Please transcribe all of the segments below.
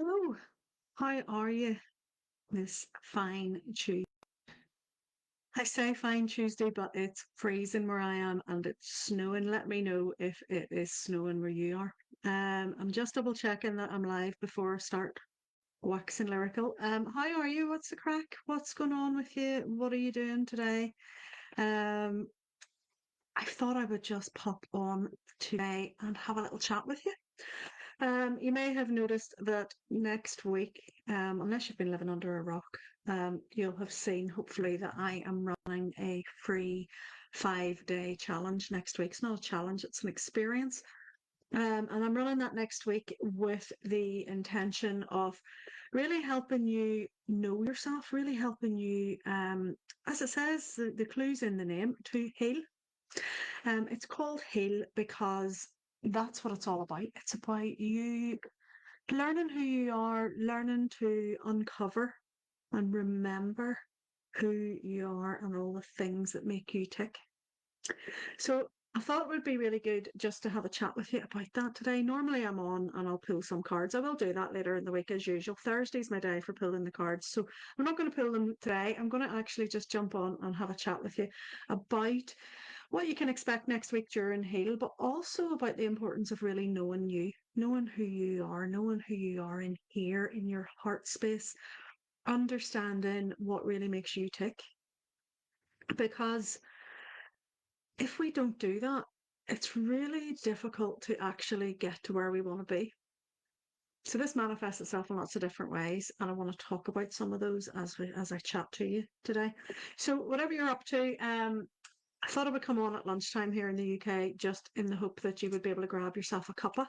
Hello, how are you this fine Tuesday? I say fine Tuesday, but it's freezing where I am and it's snowing. Let me know if it is snowing where you are. I'm just double checking that I'm live before I start waxing lyrical. How are you? What's the crack? What's going on with you? What are you doing today? Um, I thought I would just pop on today and have a little chat with you. You may have noticed that next week, unless you've been living under a rock, you'll have seen hopefully that I am running a free 5 day challenge next week. It's not a challenge, it's an experience. And I'm running that next week with the intention of really helping you know yourself, really helping you, as it says, the clue's in the name, to heal. It's called Heal because that's what it's all about. It's about you learning who you are, learning to uncover and remember who you are and all the things that make you tick. So I thought it would be really good just to have a chat with you about that today. Normally I'm on and I'll pull some cards. I will do that later in the week as usual. Thursday's my day for pulling the cards. So I'm not going to pull them today. I'm going to actually just jump on and have a chat with you about what you can expect next week during Heal, but also about the importance of really knowing you, knowing who you are in here, in your heart space, understanding what really makes you tick. Because if we don't do that, it's really difficult to actually get to where we want to be. So this manifests itself in lots of different ways, and I want to talk about some of those as I chat to you today. So whatever you're up to, I thought I would come on at lunchtime here in the UK just in the hope that you would be able to grab yourself a cuppa,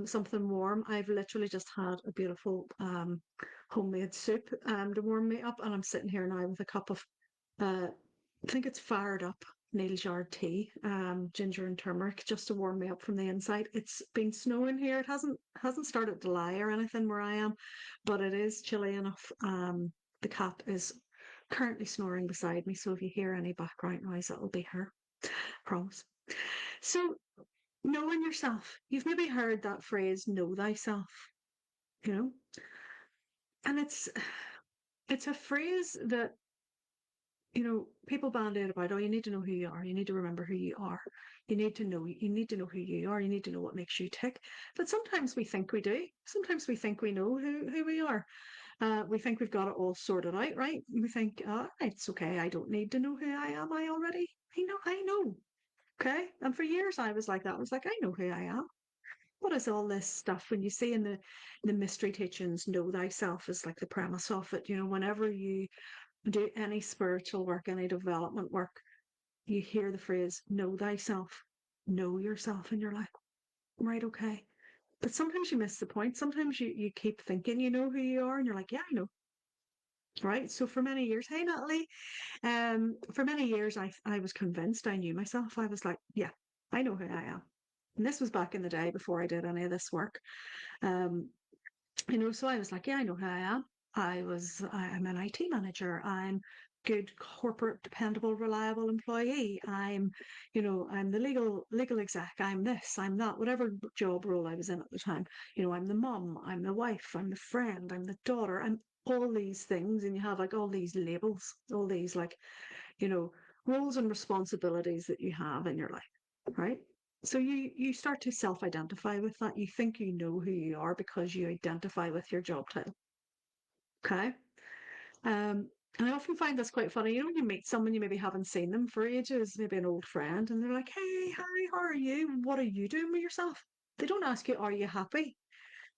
something warm. I've literally just had a beautiful homemade soup to warm me up, and I'm sitting here now with a cup of, I think it's fired up Neil's Yard tea, ginger and turmeric, just to warm me up from the inside. It's been snowing here. It hasn't started to lie or anything where I am, but it is chilly enough. The cat is currently snoring beside me, so if you hear any background noise, it'll be her. Promise. So, knowing yourself. You've maybe heard that phrase, know thyself, you know? And it's a phrase that, people bandied about, oh, you need to know who you are, you need to remember who you are. You need to know who you are, you need to know what makes you tick. But sometimes we think we do. Sometimes we think we know who we are. We think we've got it all sorted out, right? We think, it's okay, I don't need to know who I am. I know. Okay. And for years I was like that. I was like, I know who I am. What is all this stuff? When you see in the mystery teachings, know thyself is like the premise of it. Whenever you do any spiritual work, any development work, you hear the phrase, know thyself, know yourself, and you're like, right, okay. But sometimes you miss the point. Sometimes you keep thinking you know who you are, and you're like, yeah, I know. Right. So for many years, hey Natalie, for many years I was convinced I knew myself. I was like, yeah, I know who I am. And this was back in the day before I did any of this work. Um, so I was like, yeah, I know who I am. I'm an IT manager. I'm good, corporate, dependable, reliable employee. I'm the legal exec. I'm this, I'm that, whatever job role I was in at the time. I'm the mum, I'm the wife, I'm the friend, I'm the daughter, I'm all these things. And you have like all these labels, all these like, you know, roles and responsibilities that you have in your life, right? So you start to self-identify with that. You think you know who you are because you identify with your job title. Okay. Um, and I often find this quite funny. When you meet someone you maybe haven't seen them for ages, maybe an old friend, and they're like, "Hey, hi, how are you? What are you doing with yourself?" They don't ask you, "Are you happy?"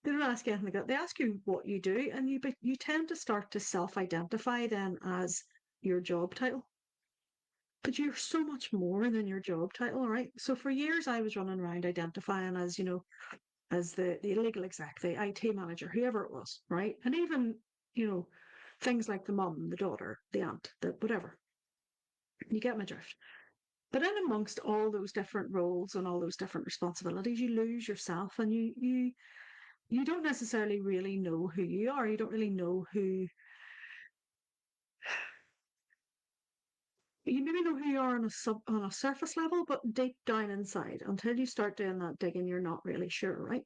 They don't ask you anything like that. They ask you what you do, and you tend to start to self-identify then as your job title. But you're so much more than your job title, right? So for years I was running around identifying as, as the legal exec, the IT manager, whoever it was, right? And even, you know, things like the mum, the daughter, the aunt, the whatever. You get my drift. But in amongst all those different roles and all those different responsibilities, you lose yourself and you don't necessarily really know who you are. You don't really know who you maybe know who you are on a surface level, but deep down inside, until you start doing that digging, you're not really sure, right?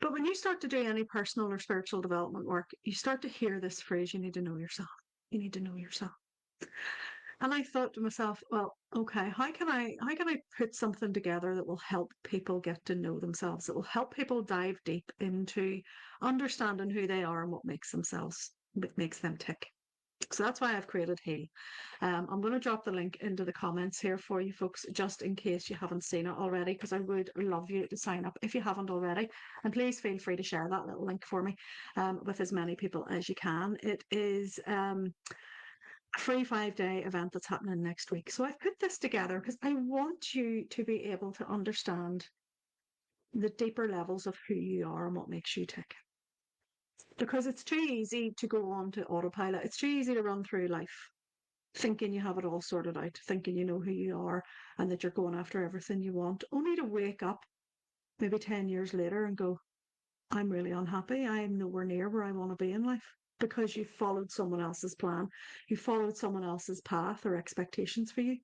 But when you start to do any personal or spiritual development work, you start to hear this phrase, you need to know yourself. You need to know yourself. And I thought to myself, well, okay, how can I put something together that will help people get to know themselves, that will help people dive deep into understanding who they are and what makes them tick. So that's why I've created Heal. I'm going to drop the link into the comments here for you folks, just in case you haven't seen it already, because I would love you to sign up if you haven't already. And please feel free to share that little link for me with as many people as you can. It is a free 5-day event that's happening next week. So I've put this together because I want you to be able to understand the deeper levels of who you are and what makes you tick. Because it's too easy to go on to autopilot. It's too easy to run through life thinking you have it all sorted out, thinking you know who you are and that you're going after everything you want, only to wake up maybe 10 years later and go, I'm really unhappy. I am nowhere near where I want to be in life because you followed someone else's plan. You followed someone else's path or expectations for you.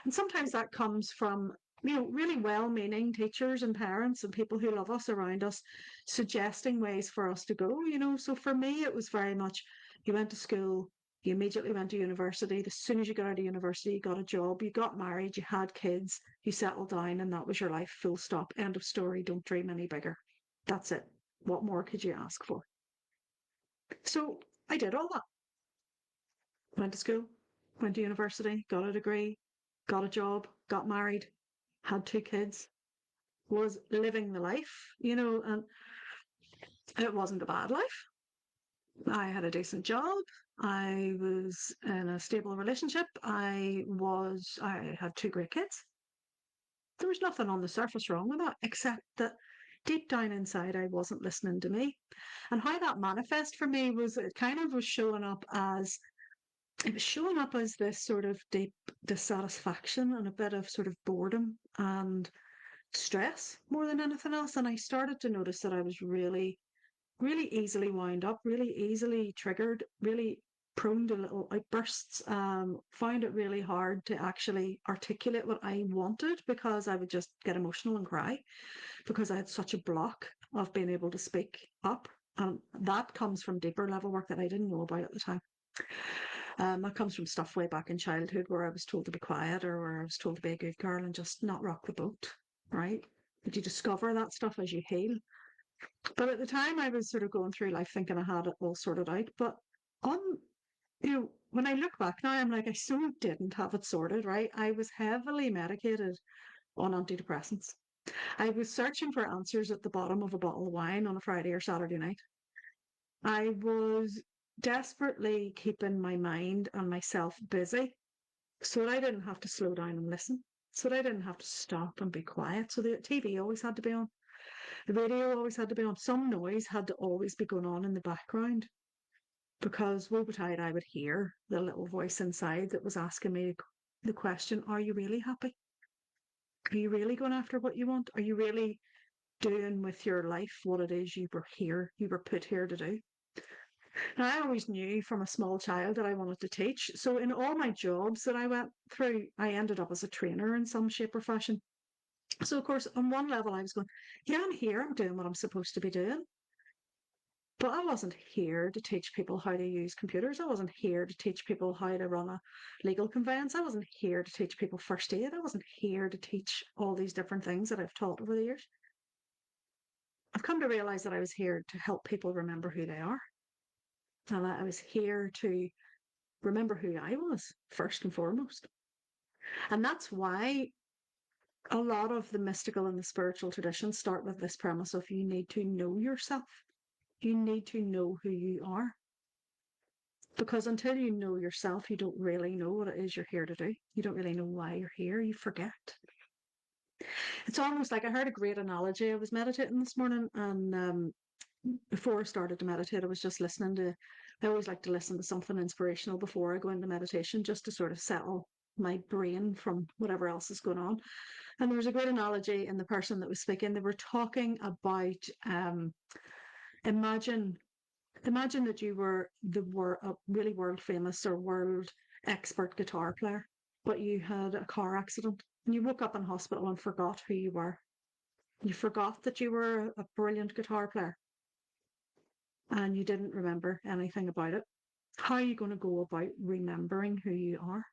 And sometimes that comes from, really well-meaning teachers and parents and people who love us around us suggesting ways for us to go. So for me, it was very much, you went to school, you immediately went to university. As soon as you got out of university, you got a job, you got married, you had kids, you settled down, and that was your life, full stop, end of story. Don't dream any bigger. That's it. What more could you ask for? So I did all that. Went to school, went to university, got a degree, got a job, got married, had 2 kids, was living the life, and it wasn't a bad life. I had a decent job. I was in a stable relationship. I had 2 great kids. There was nothing on the surface wrong with that, except that deep down inside, I wasn't listening to me. And how that manifest for me was it kind of was showing up as it was showing up as this sort of deep dissatisfaction and a bit of sort of boredom and stress more than anything else. And I started to notice that I was really, really easily wound up, really easily triggered, really prone to little outbursts. Found it really hard to actually articulate what I wanted because I would just get emotional and cry because I had such a block of being able to speak up. And that comes from deeper level work that I didn't know about at the time. That comes from stuff way back in childhood where I was told to be quiet or where I was told to be a good girl and just not rock the boat, right? But you discover that stuff as you heal. But at the time, I was sort of going through life thinking I had it all sorted out. But on, when I look back now, I'm like, I so didn't have it sorted, right? I was heavily medicated on antidepressants. I was searching for answers at the bottom of a bottle of wine on a Friday or Saturday night. I was desperately keeping my mind and myself busy so that I didn't have to slow down and listen, so that I didn't have to stop and be quiet. So the TV always had to be on, the radio always had to be on, some noise had to always be going on in the background because woe betide I would hear the little voice inside that was asking me the question, are you really happy? Are you really going after what you want? Are you really doing with your life what it is you were put here to do? Now, I always knew from a small child that I wanted to teach. So in all my jobs that I went through, I ended up as a trainer in some shape or fashion. So of course, on one level, I was going, yeah, I'm here, I'm doing what I'm supposed to be doing. But I wasn't here to teach people how to use computers. I wasn't here to teach people how to run a legal conveyance. I wasn't here to teach people first aid. I wasn't here to teach all these different things that I've taught over the years. I've come to realize that I was here to help people remember who they are. And that I was here to remember who I was first and foremost. And that's why a lot of the mystical and the spiritual traditions start with this premise of you need to know yourself. You need to know who you are. Because until you know yourself, you don't really know what it is you're here to do. You don't really know why you're here. You forget. It's almost like I heard a great analogy. I was meditating this morning, and before I started to meditate, I was just listening to. I always like to listen to something inspirational before I go into meditation, just to sort of settle my brain from whatever else is going on. And there was a great analogy in the person that was speaking. They were talking about imagine imagine that you were a really world famous or world expert guitar player, but you had a car accident and you woke up in hospital and forgot who you were. You forgot that you were a brilliant guitar player and you didn't remember anything about it. How are you going to go about remembering who you are?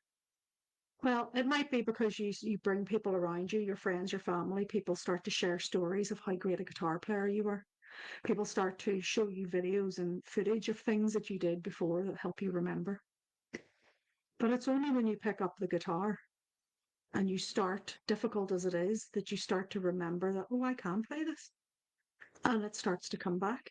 Well, it might be because you bring people around you, your friends, your family. People start to share stories of how great a guitar player you were. People start to show you videos and footage of things that you did before that help you remember. But it's only when you pick up the guitar and you start, difficult as it is, that you start to remember that, oh, I can play this. And it starts to come back.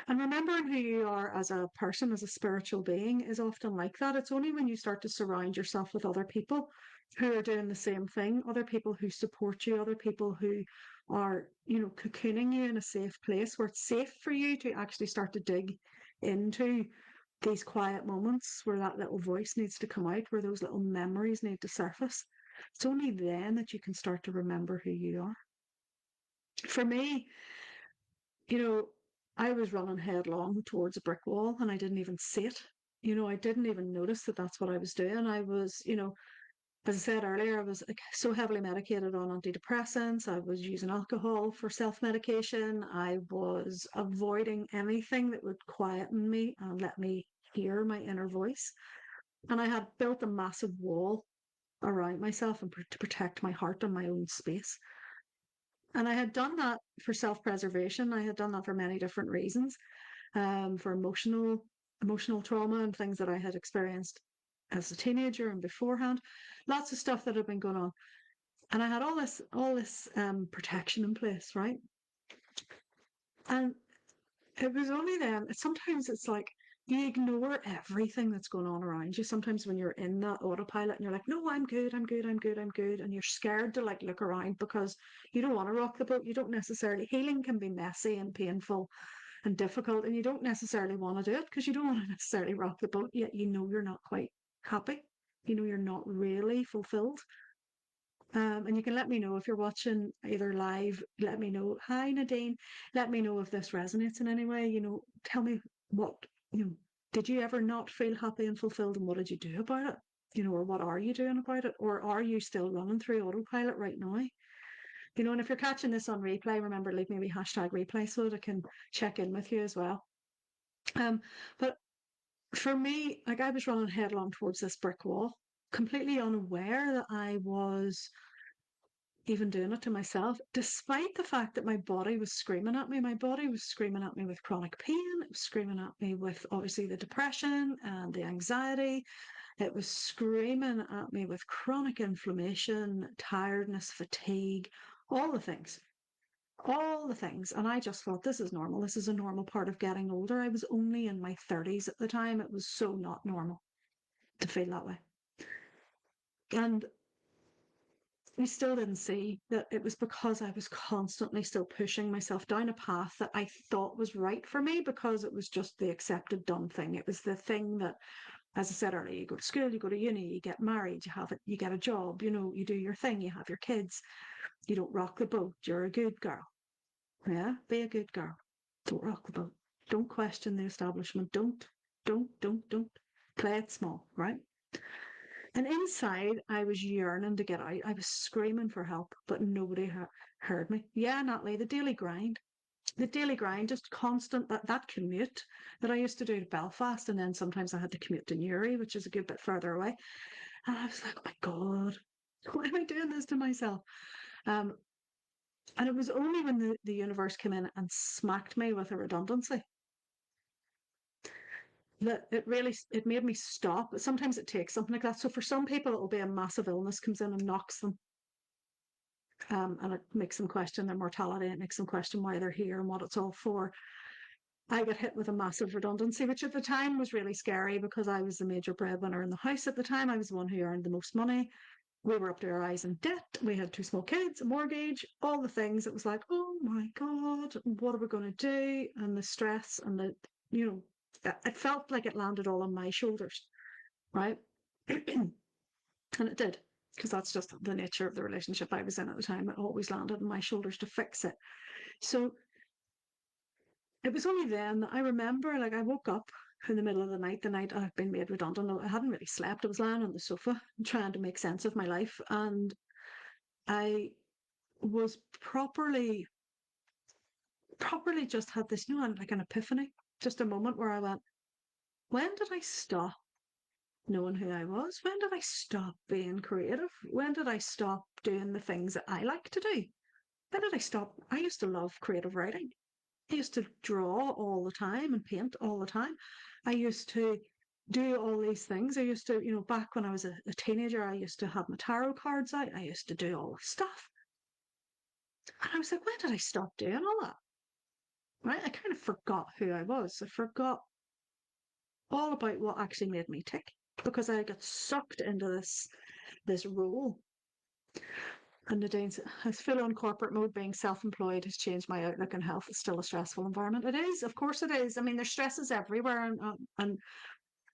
And remembering who you are as a person, as a spiritual being, is often like that. It's only when you start to surround yourself with other people who are doing the same thing, other people who support you, other people who are, cocooning you in a safe place where it's safe for you to actually start to dig into these quiet moments where that little voice needs to come out, where those little memories need to surface. It's only then that you can start to remember who you are. For me, you know, I was running headlong towards a brick wall and I didn't even see it. I didn't even notice that that's what I was doing. I was, as I said earlier, I was like, so heavily medicated on antidepressants. I was using alcohol for self medication. I was avoiding anything that would quieten me and let me hear my inner voice. And I had built a massive wall around myself and to protect my heart and my own space. And I had done that for self preservation. I had done that for many different reasons, for emotional trauma and things that I had experienced as a teenager and beforehand. Lots of stuff that had been going on, and I had all this protection in place, right? And it was only then. Sometimes it's like you ignore everything that's going on around you. Sometimes when you're in that autopilot and you're like, no, I'm good, I'm good, I'm good, I'm good. And you're scared to like look around because you don't want to rock the boat. You don't necessarily, healing can be messy and painful and difficult. And you don't necessarily want to do it because you don't want to necessarily rock the boat, yet you're not quite happy. You're not really fulfilled. And you can let me know if you're watching either live. Let me know. Hi, Nadine. Let me know if this resonates in any way. Tell me what, you know, did you ever not feel happy and fulfilled and what did you do about it? Or what are you doing about it? Or are you still running through autopilot right now? And if you're catching this on replay, remember, leave me a hashtag replay so that I can check in with you as well. But for me, like I was running headlong towards this brick wall, completely unaware that I was even doing it to myself, despite the fact that my body was screaming at me. My body was screaming at me with chronic pain. It was screaming at me with obviously the depression and the anxiety. It was screaming at me with chronic inflammation, tiredness, fatigue, all the things. All the things. And I just thought, this is normal. This is a normal part of getting older. I was only in my 30s at the time. It was so not normal to feel that way. And we still didn't see that it was because I was constantly still pushing myself down a path that I thought was right for me because it was just the accepted done thing. It was the thing that, as I said earlier, you go to school, you go to uni, you get married, you get a job, you do your thing, you have your kids, you don't rock the boat, you're a good girl. Yeah, be a good girl. Don't rock the boat. Don't question the establishment. Don't. Play it small, right? And inside, I was yearning to get out. I was screaming for help, but nobody heard me. Yeah, Natalie, the daily grind. The daily grind, just constant, that commute that I used to do to Belfast. And then sometimes I had to commute to Newry, which is a good bit further away. And I was like, oh my God, why am I doing this to myself? Um, and it was only when the universe came in and smacked me with a redundancy that it made me stop. Sometimes it takes something like that. So for some people, it'll be a massive illness comes in and knocks them, and it makes them question their mortality. It makes them question why they're here and what it's all for. I got hit with a massive redundancy, which at the time was really scary because I was the major breadwinner in the house at the time. I was the one who earned the most money. We were up to our eyes in debt. We had two small kids, a mortgage, all the things. It was like, oh my God, what are we going to do? And the stress and it felt like it landed all on my shoulders, right? And it did, because that's just the nature of the relationship I was in at the time. It always landed on my shoulders to fix it. So it was only then that I remember, like, I woke up in the middle of the night I'd been made redundant. I hadn't really slept. I was lying on the sofa trying to make sense of my life. And I was properly just had this, like an epiphany, just a moment where I went, when did I stop knowing who I was? When did I stop being creative? When did I stop doing the things that I like to do? When did I stop? I used to love creative writing. I used to draw all the time and paint all the time. I used to do all these things. I used to, back when I was a teenager, I used to have my tarot cards out. I used to do all this stuff. And I was like, when did I stop doing all that? Right? I kind of forgot who I was. I forgot all about what actually made me tick because I got sucked into this role. And Nadine's has full on corporate mode. Being self-employed has changed my outlook on health. It's still a stressful environment. It is, of course, it is. I mean, there's stresses everywhere, and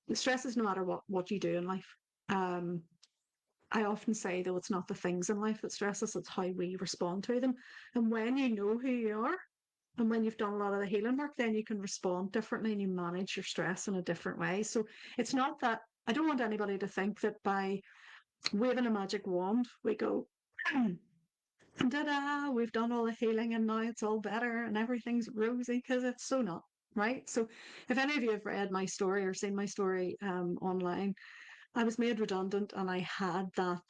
the stress is no matter what you do in life. Um, I often say though, it's not the things in life that stress us; it's how we respond to them. And when you know who you are, and when you've done a lot of the healing work, then you can respond differently and you manage your stress in a different way. So it's not that I don't want anybody to think that by waving a magic wand, we go, ta-da, we've done all the healing and now it's all better and everything's rosy, because it's so not, right? So if any of you have read my story or seen my story online, I was made redundant and I had that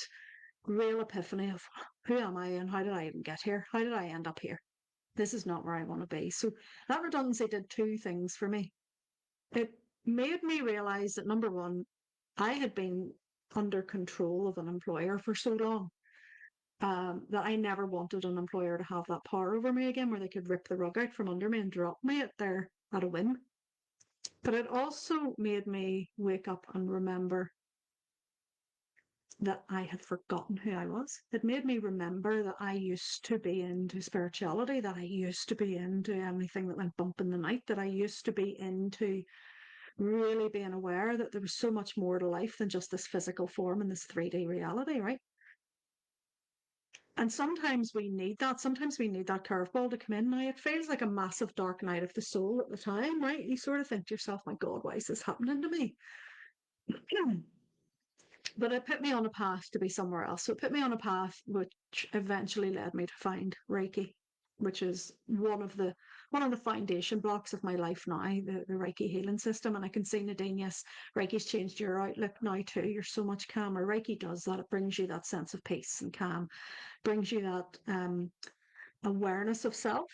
real epiphany of who am I and how did I even get here? How did I end up here? This is not where I want to be. So that redundancy did two things for me. It made me realize that number one, I had been under control of an employer for so long that I never wanted an employer to have that power over me again, where they could rip the rug out from under me and drop me at a whim. But it also made me wake up and remember that I had forgotten who I was. It made me remember that I used to be into spirituality, that I used to be into anything that went bump in the night, that I used to be into really being aware that there was so much more to life than just this physical form and this 3D reality, right? And sometimes we need that. Sometimes we need that curveball to come in. Now, it feels like a massive dark night of the soul at the time, right? You sort of think to yourself, my God, why is this happening to me? But it put me on a path to be somewhere else. So it put me on a path which eventually led me to find Reiki, which is one of the foundation blocks of my life now, the Reiki healing system. And I can see, Nadine, yes, Reiki's changed your outlook now too. You're so much calmer. Reiki does that. It brings you that sense of peace and calm, brings you that awareness of self,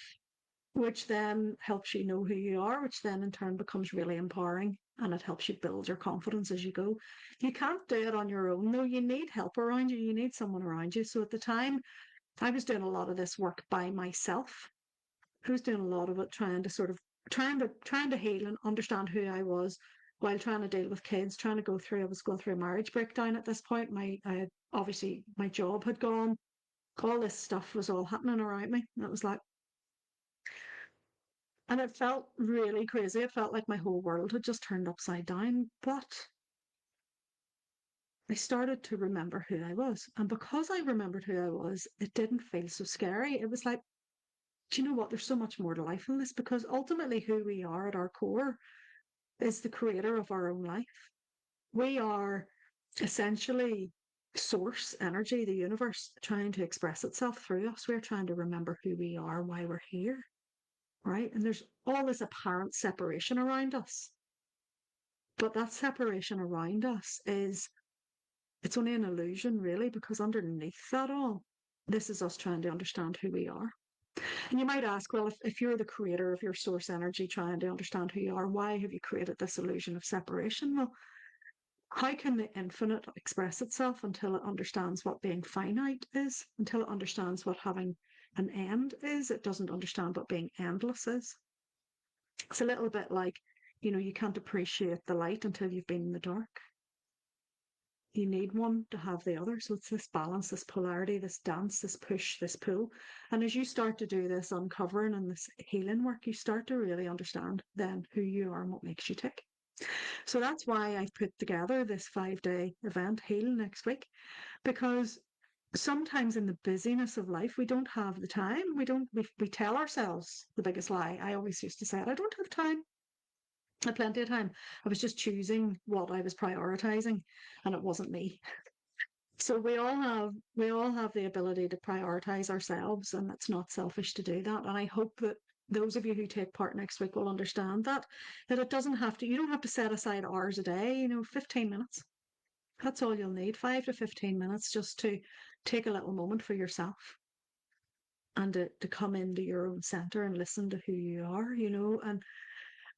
which then helps you know who you are, which then in turn becomes really empowering, and it helps you build your confidence as you go. You can't do it on your own, though. You need help around you. You need someone around you. So at the time, I was doing a lot of this work by myself. I was doing a lot of it trying to sort of trying to heal and understand who I was while trying to deal with kids, trying to go through. I was going through a marriage breakdown at this point. Obviously my job had gone. All this stuff was all happening around me. And it was like, and it felt really crazy. It felt like my whole world had just turned upside down. But I started to remember who I was. And because I remembered who I was, it didn't feel so scary. It was like, do you know what? There's so much more to life than this, because ultimately who we are at our core is the creator of our own life. We are essentially source energy, the universe trying to express itself through us. We're trying to remember who we are, why we're here, right? And there's all this apparent separation around us. But that separation around us it's only an illusion, really, because underneath that all, this is us trying to understand who we are. And you might ask, well, if you're the creator of your source energy trying to understand who you are, why have you created this illusion of separation? Well, how can the infinite express itself until it understands what being finite is, until it understands what having an end is? It doesn't understand what being endless is. It's a little bit like, you can't appreciate the light until you've been in the dark. You need one to have the other. So it's this balance, this polarity, this dance, this push, this pull. And as you start to do this uncovering and this healing work, you start to really understand then who you are and what makes you tick. So that's why I've put together this 5-day event, Heal Next Week, because sometimes in the busyness of life, we don't have the time. We tell ourselves the biggest lie. I always used to say it, I don't have time. I had plenty of time. I was just choosing what I was prioritizing, and it wasn't me. So we all have the ability to prioritize ourselves, and it's not selfish to do that. And I hope that those of you who take part next week will understand that it doesn't have to, you don't have to set aside hours a day, 15 minutes. That's all you'll need, 5 to 15 minutes, just to take a little moment for yourself and to come into your own center and listen to who you are, and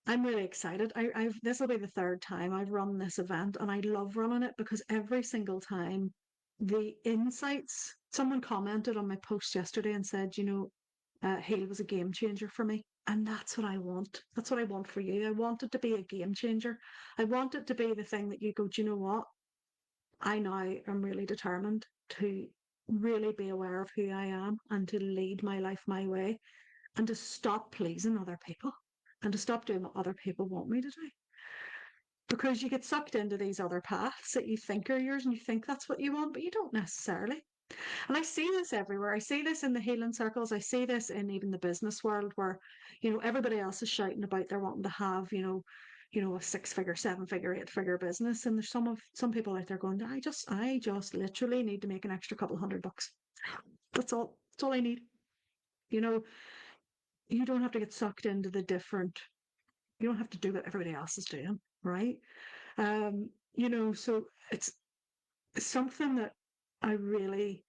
I'm really excited. I've this will be the third time I've run this event, and I love running it because every single time the insights. Someone commented on my post yesterday and said, Hale was a game changer for me. And that's what I want. That's what I want for you. I want it to be a game changer. I want it to be the thing that you go, do you know what? I now am really determined to really be aware of who I am and to lead my life my way and to stop pleasing other people and to stop doing what other people want me to do. Because you get sucked into these other paths that you think are yours and you think that's what you want, but you don't necessarily. And I see this everywhere. I see this in the healing circles. I see this in even the business world where, everybody else is shouting about they're wanting to have, a 6 figure, 7 figure, 8 figure business. And there's some people out there going, I just literally need to make an extra couple $100. That's all. That's all I need. You know, you don't have to get sucked into you don't have to do what everybody else is doing, right? So it's something that I really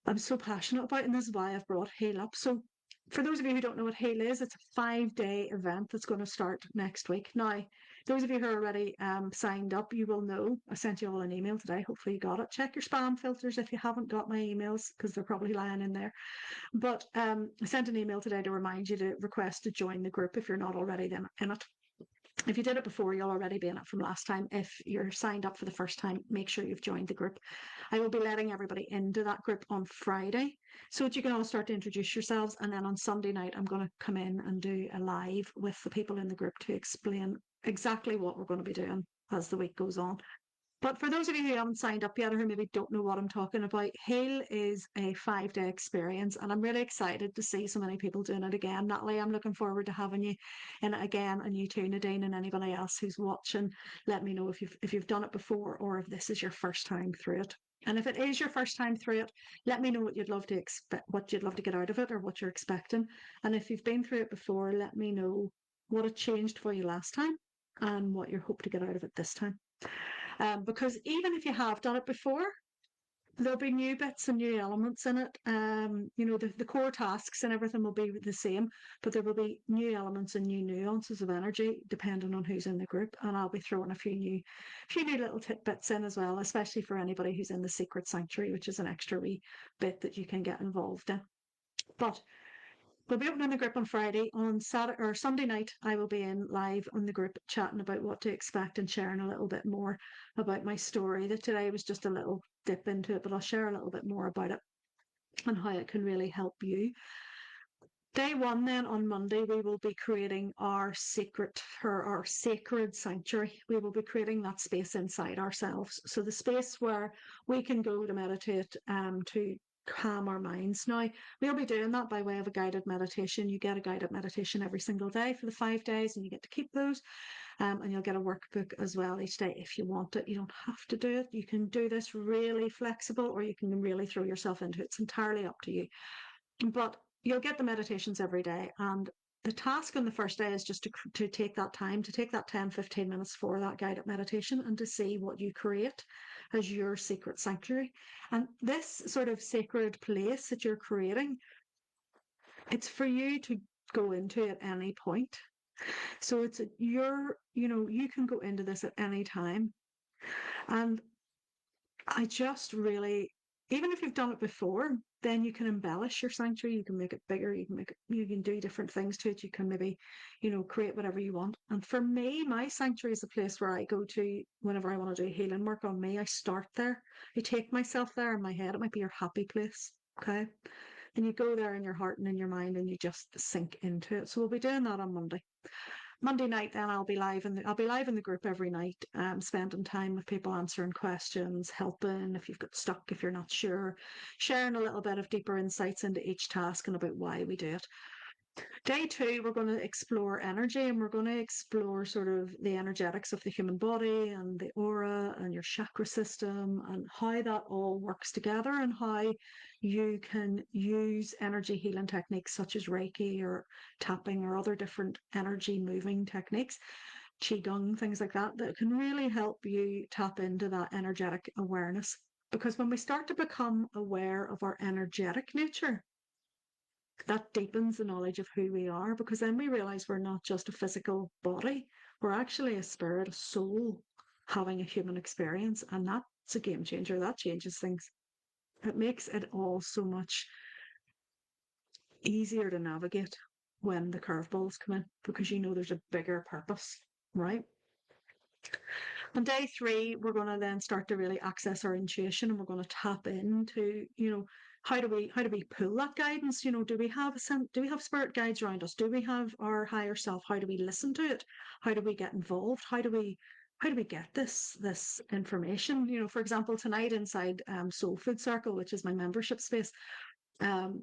I'm so passionate about, and this is why I've brought Hale up. So, for those of you who don't know what Hale is, it's a 5 day event that's going to start next week. Now, those of you who are already signed up, you will know. I sent you all an email today. Hopefully, you got it. Check your spam filters if you haven't got my emails because they're probably lying in there. But I sent an email today to remind you to request to join the group if you're not already in it. If you did it before, you'll already be in it from last time. If you're signed up for the first time, make sure you've joined the group. I will be letting everybody into that group on Friday so that you can all start to introduce yourselves. And then on Sunday night, I'm going to come in and do a live with the people in the group to explain exactly what we're going to be doing as the week goes on. But for those of you who haven't signed up yet or who maybe don't know what I'm talking about, Hale is a 5 day experience, and I'm really excited to see so many people doing it again. Natalie, I'm looking forward to having you in it again, and you too, Nadine, and anybody else who's watching. Let me know if you've done it before or if this is your first time through it. And if it is your first time through it, let me know what you'd love to expect, what you'd love to get out of it, or what you're expecting. And if you've been through it before, let me know what it changed for you last time and what you hope to get out of it this time. Because even if you have done it before, there'll be new bits and new elements in it. The core tasks and everything will be the same, but there will be new elements and new nuances of energy depending on who's in the group. And I'll be throwing a few new little tidbits in as well, especially for anybody who's in the Secret Sanctuary, which is an extra wee bit that you can get involved in. But we'll be opening the group on Friday. On Saturday or Sunday night, I will be in live on the group chatting about what to expect and sharing a little bit more about my story. That today was just a little dip into it, but I'll share a little bit more about it and how it can really help you. Day one, then on Monday, we will be creating our sacred sanctuary. We will be creating that space inside ourselves. So the space where we can go to meditate, to calm our minds. Now, we'll be doing that by way of a guided meditation. You get a guided meditation every single day for the 5 days, and you get to keep those. And you'll get a workbook as well each day if you want it. You don't have to do it. You can do this really flexible, or you can really throw yourself into it. It's entirely up to you. But you'll get the meditations every day. And the task on the first day is just to take that time, to take that 10-15 minutes for that guided meditation and to see what you create as your secret sanctuary. And this sort of sacred place that you're creating, it's for you to go into at any point. So you can go into this at any time. And I just really, even if you've done it before, then you can embellish your sanctuary. You can make it bigger. You can do different things to it. You can maybe, create whatever you want. And for me, my sanctuary is a place where I go to whenever I want to do healing work on me. I start there. I take myself there in my head. It might be your happy place. Okay. And you go there in your heart and in your mind and you just sink into it. So we'll be doing that on Monday. Monday night, then I'll be live in the group every night, spending time with people, answering questions, helping if you've got stuck, if you're not sure, sharing a little bit of deeper insights into each task and about why we do it. Day two, we're going to explore energy, and we're going to explore sort of the energetics of the human body and the aura and your chakra system and how that all works together, and how you can use energy healing techniques such as Reiki or tapping or other different energy moving techniques, Qigong, things like that, that can really help you tap into that energetic awareness. Because when we start to become aware of our energetic nature, that deepens the knowledge of who we are, because then we realize we're not just a physical body, we're actually a spirit, a soul having a human experience. And that's a game changer. That changes things. It makes it all so much easier to navigate when the curveballs come in, because you know there's a bigger purpose, right? On day three, we're going to then start to really access our intuition, and we're going to tap into, how do we pull that guidance? Do we have spirit guides around us? Do we have our higher self? How do we listen to it? How do we get involved? How do we get this information? For example, tonight inside Soul Food Circle, which is my membership space, um,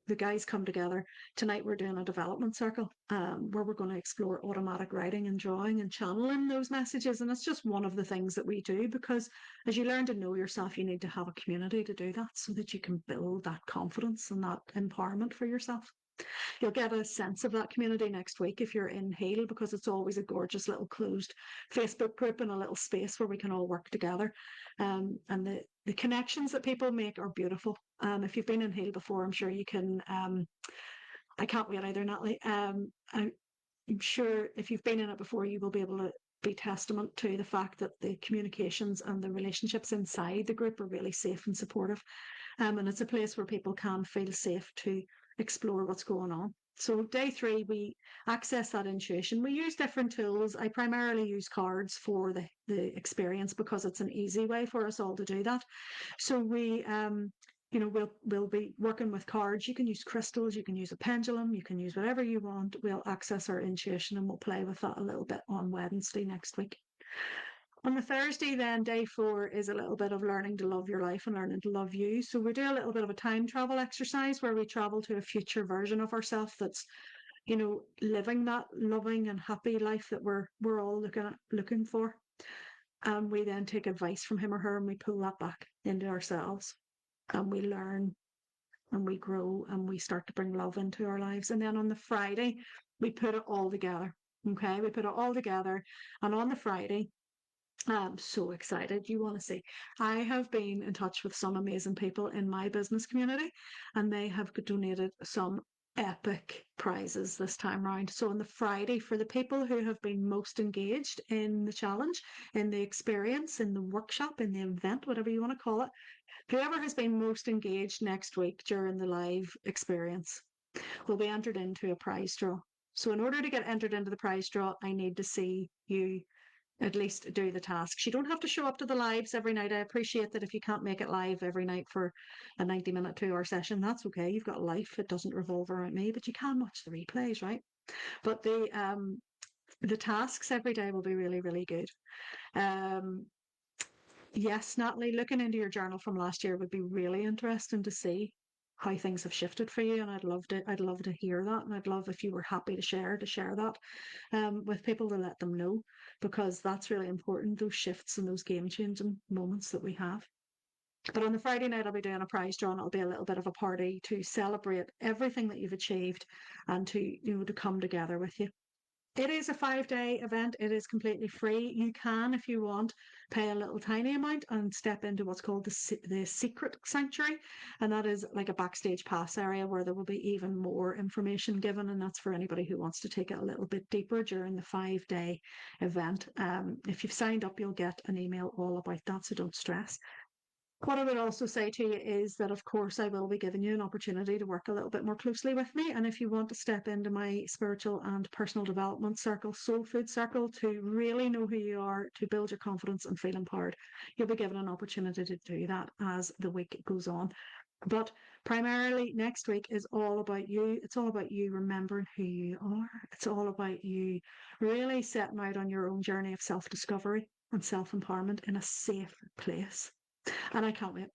the guys come together. Tonight we're doing a development circle where we're going to explore automatic writing and drawing and channeling those messages. And it's just one of the things that we do, because as you learn to know yourself, you need to have a community to do that, so that you can build that confidence and that empowerment for yourself. You'll get a sense of that community next week if you're in Heal, because it's always a gorgeous little closed Facebook group and a little space where we can all work together. And the connections that people make are beautiful. If you've been in Heal before, I'm sure you can. I can't wait either, Natalie. I'm sure if you've been in it before, you will be able to be testament to the fact that the communications and the relationships inside the group are really safe and supportive. And it's a place where people can feel safe to explore what's going on. So day three, we access that intuition. We use different tools. I primarily use cards for the experience, because it's an easy way for us all to do that. So we'll be working with cards. You can use crystals, you can use a pendulum, you can use whatever you want. We'll access our intuition, and we'll play with that a little bit on Wednesday next week. On the Thursday, then, day four is a little bit of learning to love your life and learning to love you. So we do a little bit of a time travel exercise where we travel to a future version of ourselves that's, living that loving and happy life that we're all looking for. And we then take advice from him or her, and we pull that back into ourselves, and we learn and we grow, and we start to bring love into our lives. And then on the Friday, we put it all together. Okay, we put it all together. And on the Friday, I'm so excited. You want to see. I have been in touch with some amazing people in my business community, and they have donated some epic prizes this time round. So on the Friday, for the people who have been most engaged in the challenge, in the experience, in the workshop, in the event, whatever you want to call it, whoever has been most engaged next week during the live experience will be entered into a prize draw. So in order to get entered into the prize draw, I need to see you at least do the tasks. You don't have to show up to the lives every night. I appreciate that if you can't make it live every night for a 90-minute, 2-hour session, that's okay. You've got a life. It doesn't revolve around me, but you can watch the replays, right? But the tasks every day will be really, really good. Yes, Natalie, looking into your journal from last year would be really interesting to see how things have shifted for you, and I'd love to hear that, and I'd love if you were happy to share that with people, to let them know, because that's really important, those shifts and those game changing moments that we have. But on the Friday night, I'll be doing a prize draw, and it'll be a little bit of a party to celebrate everything that you've achieved, and to come together with you. It is a 5-day event. It is completely free. You can, if you want, pay a little tiny amount and step into what's called the Secret Sanctuary. And that is like a backstage pass area where there will be even more information given. And that's for anybody who wants to take it a little bit deeper during the 5-day event. If you've signed up, you'll get an email all about that. So don't stress. What I would also say to you is that, of course, I will be giving you an opportunity to work a little bit more closely with me. And if you want to step into my spiritual and personal development circle, Soul Food Circle, to really know who you are, to build your confidence and feel empowered, you'll be given an opportunity to do that as the week goes on. But primarily next week is all about you. It's all about you remembering who you are. It's all about you really setting out on your own journey of self-discovery and self-empowerment in a safe place. And I can't wait.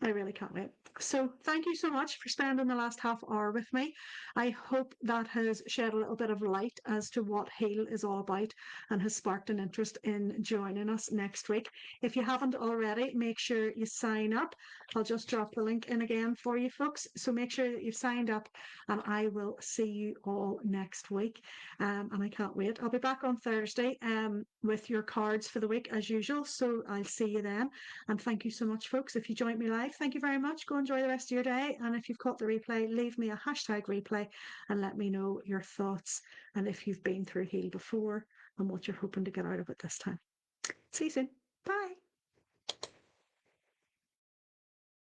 I really can't wait. So, thank you so much for spending the last half hour with me. I hope that has shed a little bit of light as to what Heal is all about and has sparked an interest in joining us next week. If you haven't already, make sure you sign up. I'll just drop the link in again for you folks. So, make sure that you've signed up, and I will see you all next week. And I can't wait. I'll be back on Thursday with your cards for the week as usual. So, I'll see you then. And thank you so much, folks. If you joined me live, thank you very much. Go enjoy the rest of your day. And if you've caught the replay, leave me a hashtag replay and let me know your thoughts and if you've been through Heal before and what you're hoping to get out of it this time. See you soon. Bye.